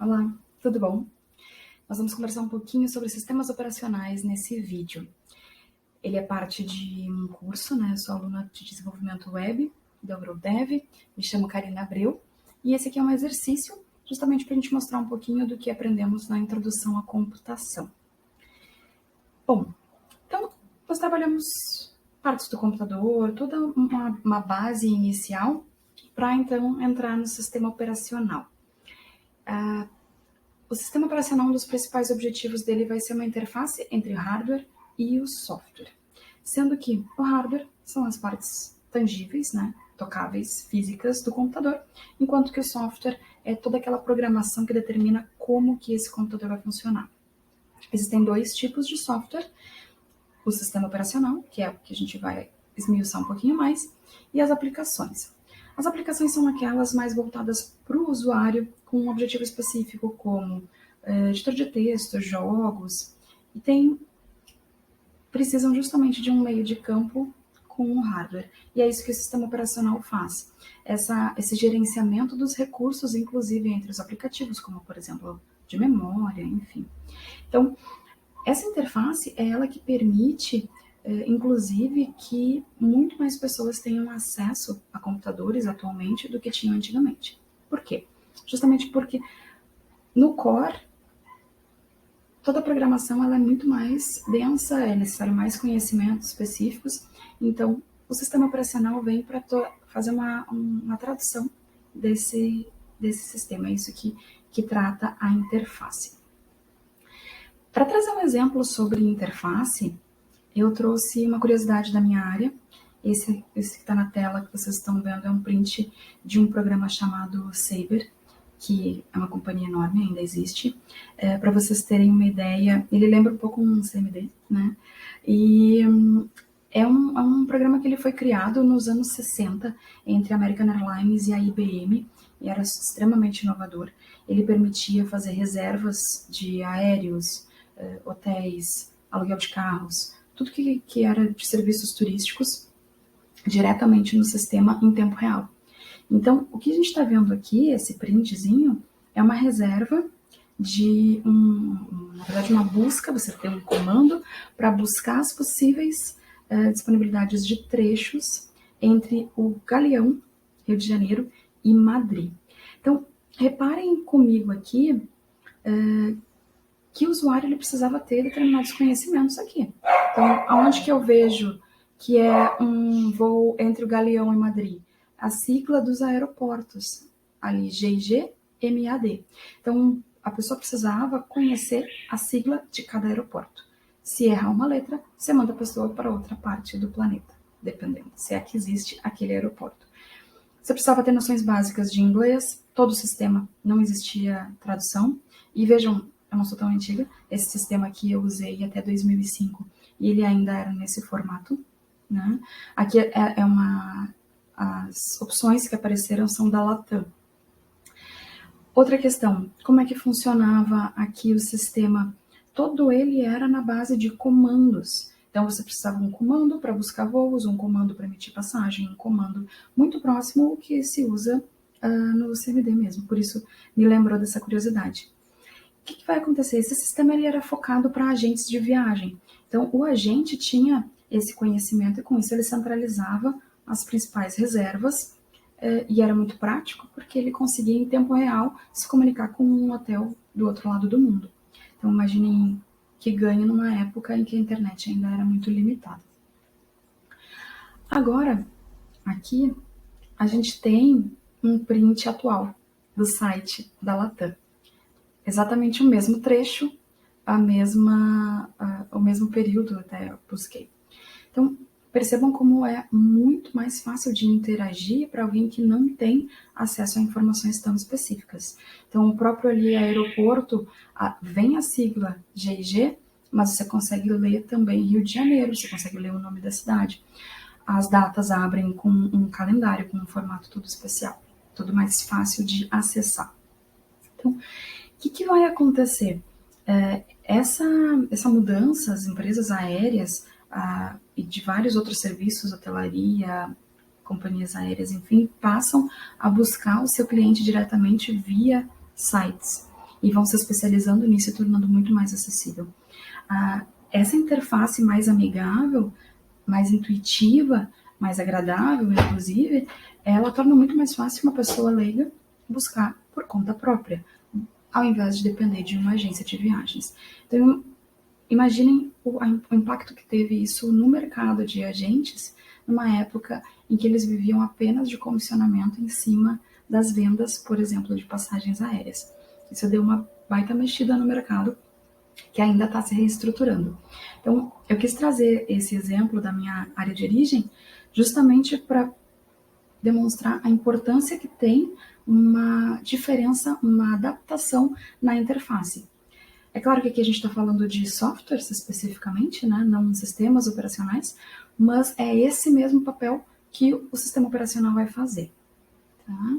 Olá, tudo bom? Nós vamos conversar um pouquinho sobre sistemas operacionais nesse vídeo. Ele é parte de um curso, né? Eu sou aluna de desenvolvimento web da EuroDev, me chamo Karina Abreu, e esse aqui é um exercício justamente para a gente mostrar um pouquinho do que aprendemos na introdução à computação. Bom, então nós trabalhamos partes do computador, toda uma base inicial para então entrar no sistema operacional. O sistema operacional, um dos principais objetivos dele vai ser uma interface entre o hardware e o software. Sendo que o hardware são as partes tangíveis, né, tocáveis, físicas do computador, enquanto que o software é toda aquela programação que determina como que esse computador vai funcionar. Existem dois tipos de software: o sistema operacional, que é o que a gente vai esmiuçar um pouquinho mais, e as aplicações. As aplicações são aquelas mais voltadas para o usuário, com um objetivo específico, como editor de texto, jogos, e precisam justamente de um meio de campo com o hardware. E é isso que o sistema operacional faz. Esse gerenciamento dos recursos, inclusive entre os aplicativos, como, por exemplo, de memória, enfim. Então, essa interface é ela que permite, inclusive, que muito mais pessoas tenham acesso a computadores atualmente do que tinham antigamente. Por quê? Justamente porque no core, toda a programação ela é muito mais densa, é necessário mais conhecimentos específicos, então o sistema operacional vem para fazer uma tradução desse sistema, é isso que trata a interface. Para trazer um exemplo sobre interface, eu trouxe uma curiosidade da minha área. Esse que está na tela, que vocês estão vendo, é um print de um programa chamado Saber, que é uma companhia enorme, ainda existe. Para vocês terem uma ideia, ele lembra um pouco um CMD, né? E é um programa que ele foi criado nos anos 60, entre a American Airlines e a IBM, e era extremamente inovador. Ele permitia fazer reservas de aéreos, hotéis, aluguel de carros, tudo que era de serviços turísticos, diretamente no sistema em tempo real. Então, o que a gente está vendo aqui, esse printzinho, é uma reserva de na verdade, uma busca. Você tem um comando para buscar as possíveis disponibilidades de trechos entre o Galeão, Rio de Janeiro, e Madrid. Então, reparem comigo aqui que o usuário ele precisava ter determinados conhecimentos aqui. Então, aonde que eu vejo que é um voo entre o Galeão e Madrid? A sigla dos aeroportos, ali, GIG, MAD. Então, a pessoa precisava conhecer a sigla de cada aeroporto. Se errar uma letra, você manda a pessoa para outra parte do planeta, dependendo se é que existe aquele aeroporto. Você precisava ter noções básicas de inglês, todo o sistema não existia tradução. E vejam, eu não sou tão antiga, esse sistema aqui eu usei até 2005 e ele ainda era nesse formato, né? Aqui as opções que apareceram são da Latam. Outra questão, como é que funcionava aqui o sistema? Todo ele era na base de comandos. Então, você precisava de um comando para buscar voos, um comando para emitir passagem, um comando muito próximo ao que se usa no CMD mesmo. Por isso, me lembrou dessa curiosidade. O que vai acontecer? Esse sistema ele era focado para agentes de viagem. Então, o agente tinha esse conhecimento e, com isso, ele centralizava as principais reservas e era muito prático porque ele conseguia, em tempo real, se comunicar com um hotel do outro lado do mundo. Então, imaginem que ganho numa época em que a internet ainda era muito limitada. Agora, aqui, a gente tem um print atual do site da Latam. Exatamente o mesmo trecho, o mesmo período, até eu busquei. Então, percebam como é muito mais fácil de interagir para alguém que não tem acesso a informações tão específicas. Então, o próprio ali aeroporto, vem a sigla GIG, mas você consegue ler também Rio de Janeiro, você consegue ler o nome da cidade. As datas abrem com um calendário, com um formato todo especial, tudo mais fácil de acessar. Então, o que vai acontecer? Essa mudança, as empresas aéreas e de vários outros serviços, hotelaria, companhias aéreas, enfim, passam a buscar o seu cliente diretamente via sites. e vão se especializando nisso e tornando muito mais acessível. Essa interface mais amigável, mais intuitiva, mais agradável, inclusive, ela torna muito mais fácil uma pessoa leiga buscar por conta própria, ao invés de depender de uma agência de viagens. Então, imaginem o impacto que teve isso no mercado de agentes, numa época em que eles viviam apenas de comissionamento em cima das vendas, por exemplo, de passagens aéreas. Isso deu uma baita mexida no mercado, que ainda está se reestruturando. Então, eu quis trazer esse exemplo da minha área de origem justamente para demonstrar a importância que tem uma diferença, uma adaptação na interface. É claro que aqui a gente está falando de softwares especificamente, né, não sistemas operacionais, mas é esse mesmo papel que o sistema operacional vai fazer. Tá?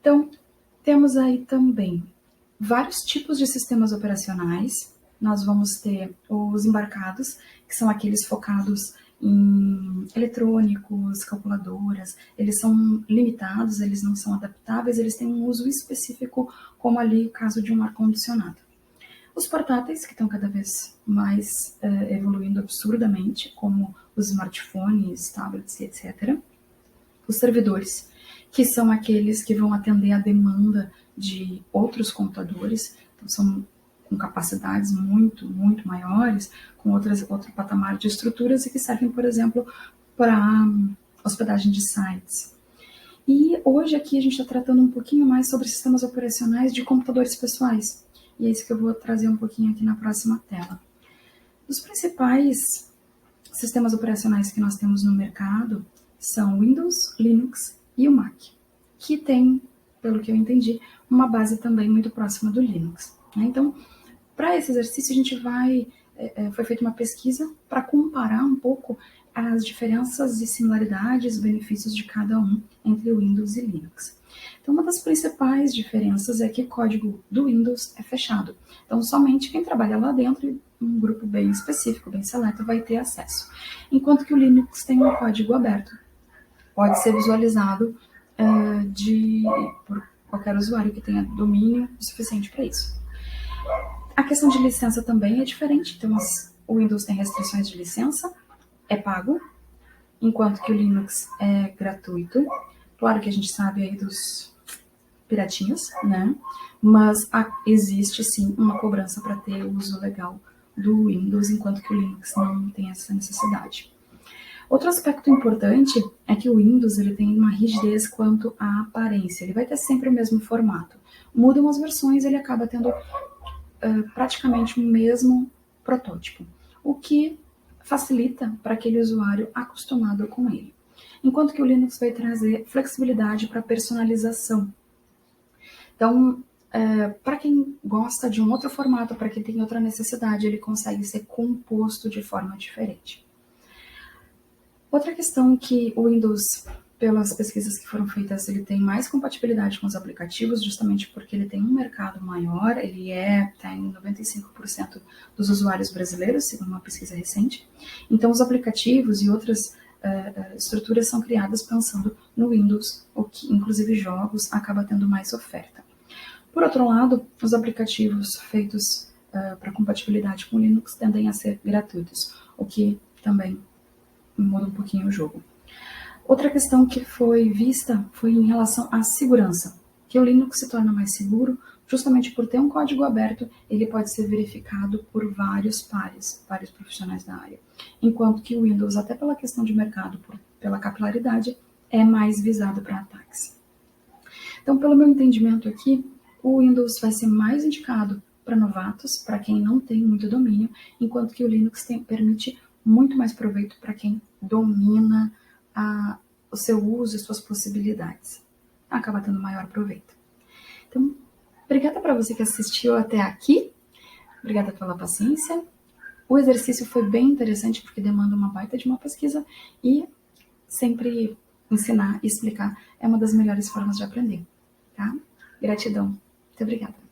Então, temos aí também vários tipos de sistemas operacionais. Nós vamos ter os embarcados, que são aqueles focados em eletrônicos, calculadoras. Eles são limitados, eles não são adaptáveis, eles têm um uso específico, como ali o caso de um ar-condicionado. Os portáteis, que estão cada vez mais evoluindo absurdamente, como os smartphones, tablets, etc. Os servidores, que são aqueles que vão atender a demanda de outros computadores, então são com capacidades muito, muito maiores, com outro patamar de estruturas e que servem, por exemplo, para hospedagem de sites. E hoje aqui a gente está tratando um pouquinho mais sobre sistemas operacionais de computadores pessoais, e é isso que eu vou trazer um pouquinho aqui na próxima tela. Os principais sistemas operacionais que nós temos no mercado são Windows, Linux e o Mac, que tem, pelo que eu entendi, uma base também muito próxima do Linux. Então, para esse exercício, a gente foi feita uma pesquisa para comparar um pouco as diferenças e similaridades, benefícios de cada um entre o Windows e Linux. Então, uma das principais diferenças é que o código do Windows é fechado. Então, somente quem trabalha lá dentro, um grupo bem específico, bem seleto, vai ter acesso. Enquanto que o Linux tem um código aberto. Pode ser visualizado por qualquer usuário que tenha domínio suficiente para isso. A questão de licença também é diferente. Então, o Windows tem restrições de licença, é pago, enquanto que o Linux é gratuito. Claro que a gente sabe aí dos piratinhas, né? Mas existe sim uma cobrança para ter o uso legal do Windows, enquanto que o Linux não tem essa necessidade. Outro aspecto importante é que o Windows ele tem uma rigidez quanto à aparência. Ele vai ter sempre o mesmo formato. Mudam as versões, ele acaba tendo praticamente o mesmo protótipo, o que facilita para aquele usuário acostumado com ele. Enquanto que o Linux vai trazer flexibilidade para personalização. Então, para quem gosta de um outro formato, para quem tem outra necessidade, ele consegue ser composto de forma diferente. Outra questão que o Windows, pelas pesquisas que foram feitas, ele tem mais compatibilidade com os aplicativos, justamente porque ele tem um mercado maior, ele tem 95% dos usuários brasileiros, segundo uma pesquisa recente. Então, os aplicativos e outras estruturas são criadas pensando no Windows, o que, inclusive jogos, acaba tendo mais oferta. Por outro lado, os aplicativos feitos para compatibilidade com Linux tendem a ser gratuitos, o que também muda um pouquinho o jogo. Outra questão que foi vista foi em relação à segurança, que o Linux se torna mais seguro justamente por ter um código aberto, ele pode ser verificado por vários pares, vários profissionais da área, enquanto que o Windows, até pela questão de mercado, pela capilaridade, é mais visado para ataques. Então, pelo meu entendimento aqui, o Windows vai ser mais indicado para novatos, para quem não tem muito domínio, enquanto que o Linux permite muito mais proveito para quem domina o seu uso e suas possibilidades. Acaba tendo maior proveito. Então, obrigada para você que assistiu até aqui. Obrigada pela paciência. O exercício foi bem interessante porque demanda uma baita de uma pesquisa e sempre ensinar e explicar é uma das melhores formas de aprender, tá? Gratidão. Muito obrigada.